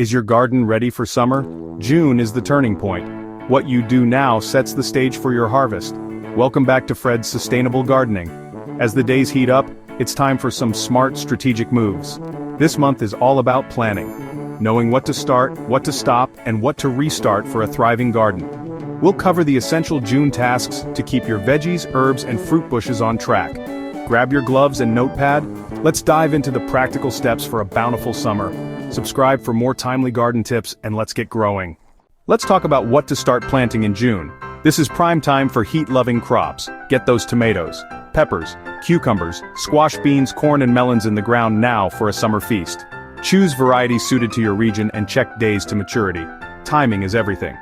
Is your garden ready for summer? June is the turning point. What you do now sets the stage for your harvest. Welcome back to Fred's Sustainable Gardening. As the days heat up, it's time for some smart strategic moves. This month is all about planning. Knowing what to start, what to stop, and what to restart for a thriving garden. We'll cover the essential June tasks to keep your veggies, herbs, and fruit bushes on track. Grab your gloves and notepad. Let's dive into the practical steps for a bountiful summer. Subscribe for more timely garden tips and let's get growing. Let's talk about what to start planting in June. This is prime time for heat-loving crops. Get those tomatoes, peppers, cucumbers, squash beans, corn and melons in the ground now for a summer feast. Choose varieties suited to your region and check days to maturity. Timing is everything.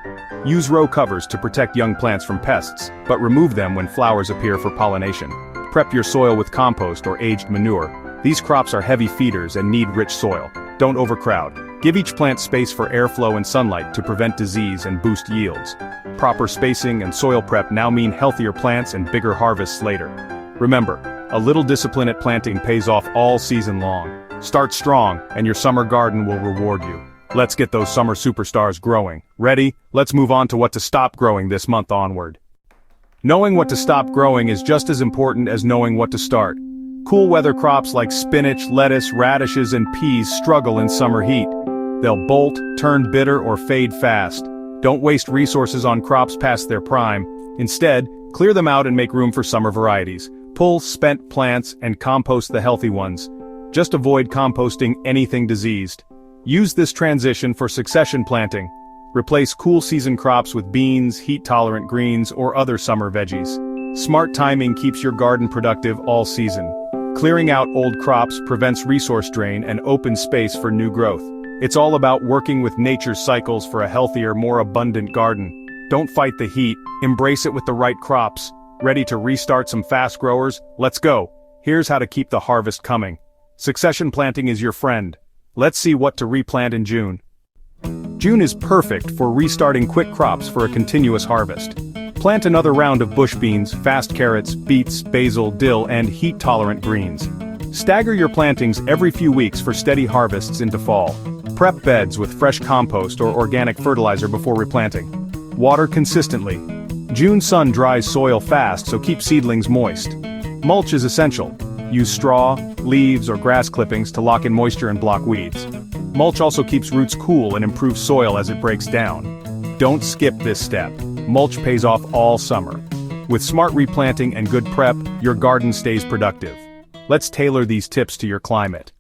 Use row covers to protect young plants from pests, but remove them when flowers appear for pollination. Prep your soil with compost or aged manure. These crops are heavy feeders and need rich soil. Don't overcrowd. Give each plant space for airflow and sunlight to prevent disease and boost yields. Proper spacing and soil prep now mean healthier plants and bigger harvests later. Remember, a little discipline at planting pays off all season long. Start strong, and your summer garden will reward you. Let's get those summer superstars growing. Ready? Let's move on to what to stop growing this month onward. Knowing what to stop growing is just as important as knowing what to start. Cool weather crops like spinach, lettuce, radishes, and peas struggle in summer heat. They'll bolt, turn bitter, or fade fast. Don't waste resources on crops past their prime. Instead, clear them out and make room for summer varieties. Pull spent plants and compost the healthy ones. Just avoid composting anything diseased. Use this transition for succession planting. Replace cool season crops with beans, heat-tolerant greens, or other summer veggies. Smart timing keeps your garden productive all season. Clearing out old crops prevents resource drain and opens space for new growth. It's all about working with nature's cycles for a healthier, more abundant garden. Don't fight the heat, embrace it with the right crops. Ready to restart some fast growers? Let's go. Here's how to keep the harvest coming. Succession planting is your friend. Let's see what to replant in June. June is perfect for restarting quick crops for a continuous harvest. Plant another round of bush beans, fast carrots, beets, basil, dill, and heat-tolerant greens. Stagger your plantings every few weeks for steady harvests into fall. Prep beds with fresh compost or organic fertilizer before replanting. Water consistently. June sun dries soil fast, so keep seedlings moist. Mulch is essential. Use straw, leaves, or grass clippings to lock in moisture and block weeds. Mulch also keeps roots cool and improves soil as it breaks down. Don't skip this step. Mulch pays off all summer. With smart replanting and good prep, your garden stays productive. Let's tailor these tips to your climate.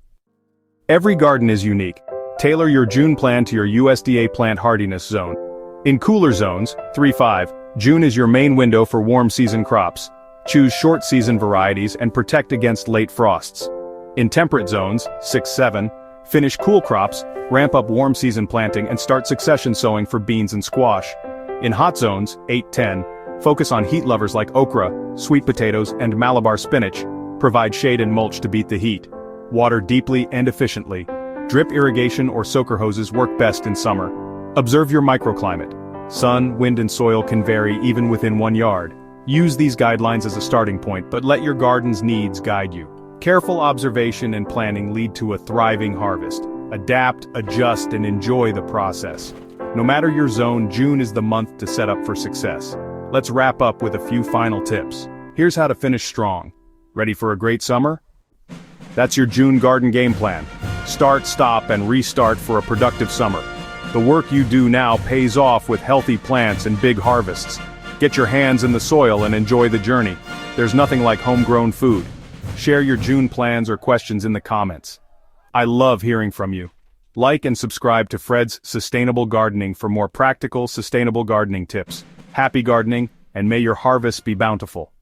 Every garden is unique. Tailor your June plan to your USDA plant hardiness zone. In cooler zones, 3-5, June is your main window for warm season crops. Choose short season varieties and protect against late frosts. In temperate zones, 6-7, finish cool crops, ramp up warm season planting and start succession sowing for beans and squash. In hot zones, 8-10, focus on heat lovers like okra, sweet potatoes, and Malabar spinach. Provide shade and mulch to beat the heat. Water deeply and efficiently. Drip irrigation or soaker hoses work best in summer. Observe your microclimate. Sun, wind, and soil can vary even within 1 yard. Use these guidelines as a starting point, but let your garden's needs guide you. Careful observation and planning lead to a thriving harvest. Adapt, adjust, and enjoy the process. No matter your zone, June is the month to set up for success. Let's wrap up with a few final tips. Here's how to finish strong. Ready for a great summer? That's your June garden game plan. Start, stop, and restart for a productive summer. The work you do now pays off with healthy plants and big harvests. Get your hands in the soil and enjoy the journey. There's nothing like homegrown food. Share your June plans or questions in the comments. I love hearing from you. Like and subscribe to Fred's Sustainable Gardening for more practical, sustainable gardening tips. Happy gardening, and may your harvests be bountiful.